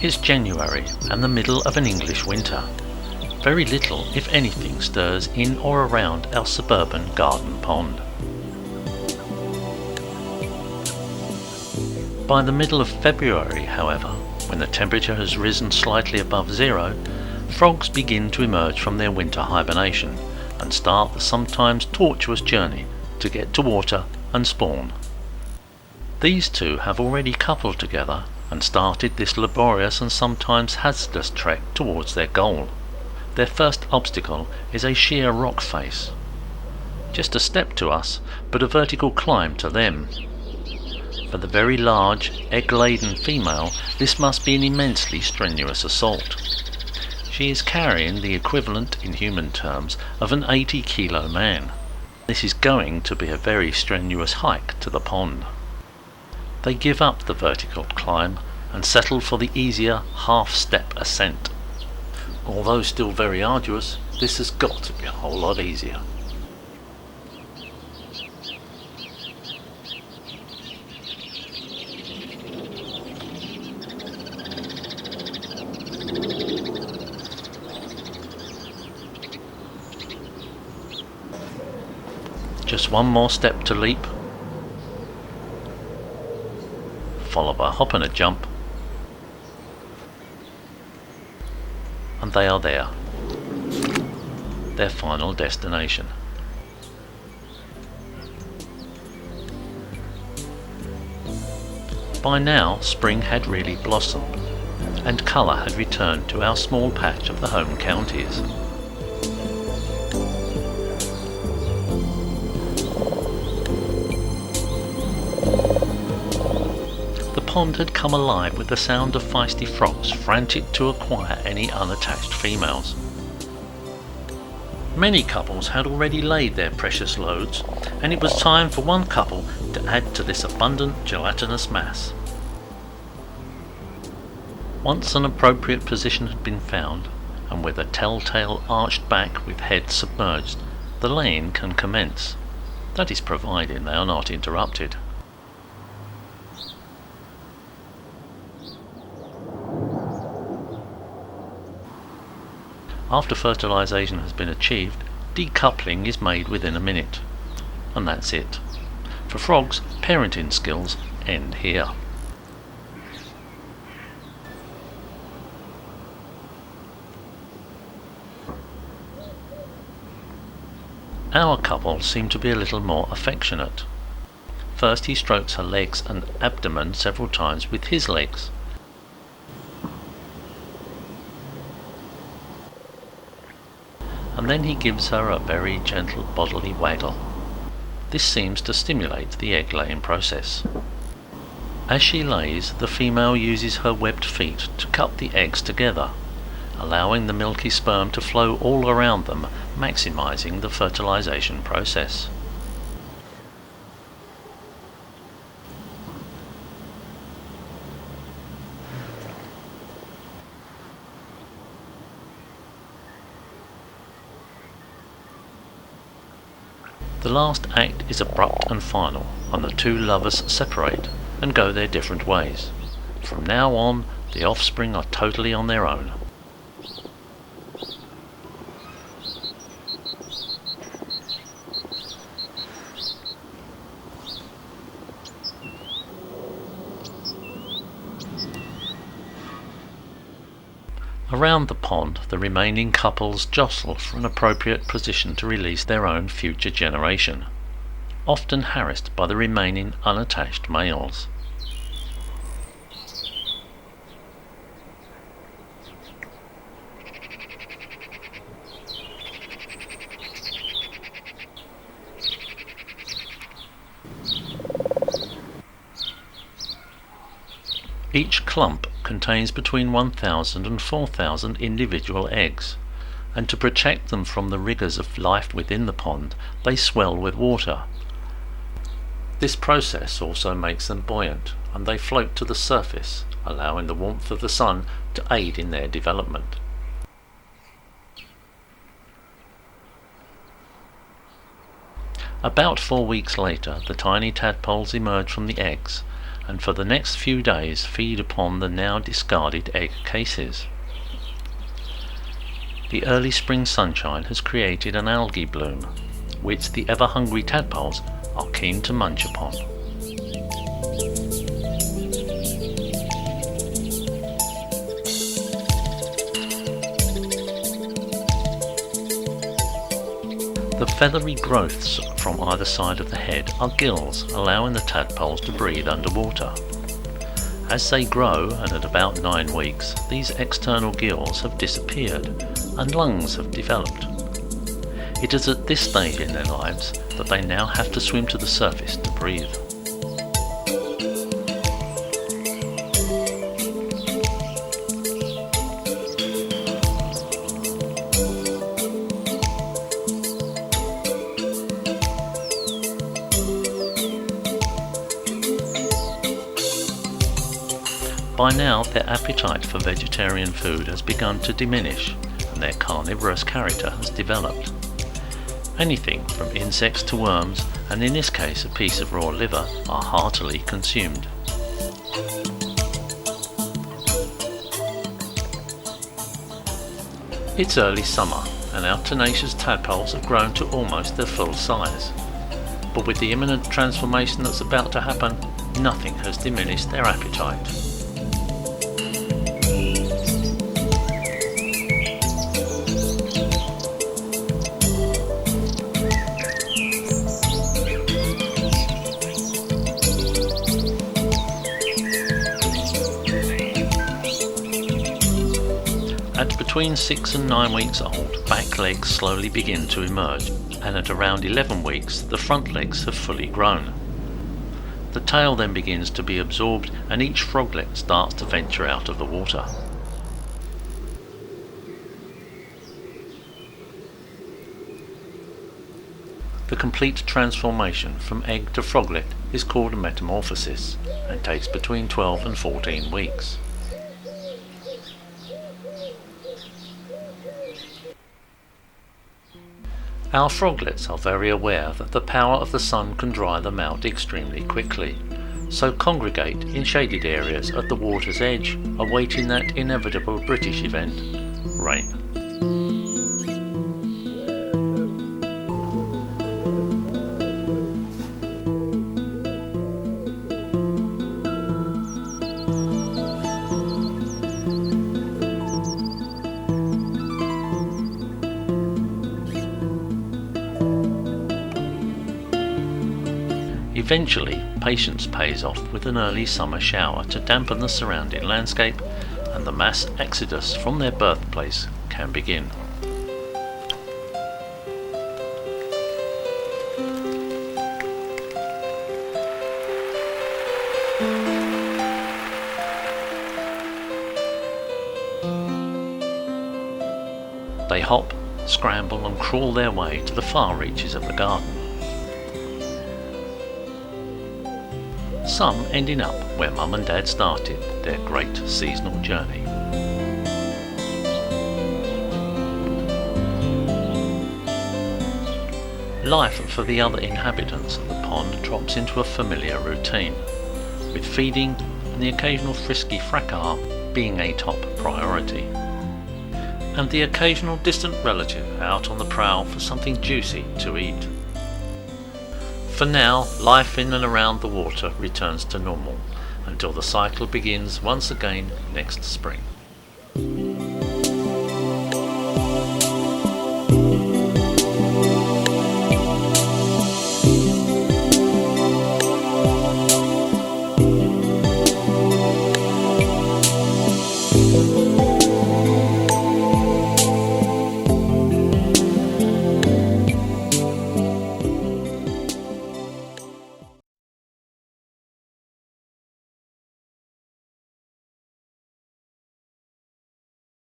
It's January and the middle of an English winter. Very little, if anything, stirs in or around our suburban garden pond. By the middle of February, however, when the temperature has risen slightly above zero, frogs begin to emerge from their winter hibernation and start the sometimes tortuous journey to get to water and spawn. These two have already coupled together and started this laborious and sometimes hazardous trek towards their goal. Their first obstacle is a sheer rock face. Just a step to us, but a vertical climb to them. For the very large, egg-laden female, this must be an immensely strenuous assault. She is carrying the equivalent in human terms of an 80-kilo man. This is going to be a very strenuous hike to the pond. They give up the vertical climb and settle for the easier half-step ascent. Although still very arduous, this has got to be a whole lot easier. Just one more step to leap, followed by a hop and a jump, and they are there, their final destination. By now spring had really blossomed, and colour had returned to our small patch of the home counties. The pond had come alive with the sound of feisty frogs frantic to acquire any unattached females. Many couples had already laid their precious loads, and it was time for one couple to add to this abundant gelatinous mass. Once an appropriate position had been found, and with a telltale arched back with head submerged, the laying can commence. That is provided they are not interrupted. After fertilization has been achieved, decoupling is made within a minute. And that's it. For frogs, parenting skills end here. Our couple seem to be a little more affectionate. First he strokes her legs and abdomen several times with his legs. And then he gives her a very gentle bodily waggle. This seems to stimulate the egg-laying process. As she lays, the female uses her webbed feet to cup the eggs together, allowing the milky sperm to flow all around them, maximizing the fertilization process. The last act is abrupt and final, and the two lovers separate and go their different ways. From now on, the offspring are totally on their own. Around the pond, the remaining couples jostle for an appropriate position to release their own future generation, often harassed by the remaining unattached males. Each clump contains between 1,000 and 4,000 individual eggs, and to protect them from the rigours of life within the pond, they swell with water. This process also makes them buoyant, and they float to the surface, allowing the warmth of the sun to aid in their development. About 4 weeks later, the tiny tadpoles emerge from the eggs and for the next few days feed upon the now discarded egg cases. The early spring sunshine has created an algae bloom, which the ever-hungry tadpoles are keen to munch upon. The feathery growths from either side of the head are gills, allowing the tadpoles to breathe underwater. As they grow, and at about 9 weeks, these external gills have disappeared and lungs have developed. It is at this stage in their lives that they now have to swim to the surface to breathe. By now, their appetite for vegetarian food has begun to diminish, and their carnivorous character has developed. Anything from insects to worms, and in this case a piece of raw liver, are heartily consumed. It's early summer, and our tenacious tadpoles have grown to almost their full size. But with the imminent transformation that's about to happen, nothing has diminished their appetite. At between 6 and 9 weeks old, back legs slowly begin to emerge, and at around 11 weeks the front legs have fully grown. The tail then begins to be absorbed and each froglet starts to venture out of the water. The complete transformation from egg to froglet is called a metamorphosis and takes between 12 and 14 weeks. Our froglets are very aware that the power of the sun can dry them out extremely quickly, so congregate in shaded areas at the water's edge, awaiting that inevitable British event, rain. Eventually, patience pays off with an early summer shower to dampen the surrounding landscape, and the mass exodus from their birthplace can begin. They hop, scramble and crawl their way to the far reaches of the garden. Some ending up where Mum and Dad started their great seasonal journey. Life for the other inhabitants of the pond drops into a familiar routine, with feeding and the occasional frisky fracas being a top priority, and the occasional distant relative out on the prowl for something juicy to eat. For now, life in and around the water returns to normal, until the cycle begins once again next spring.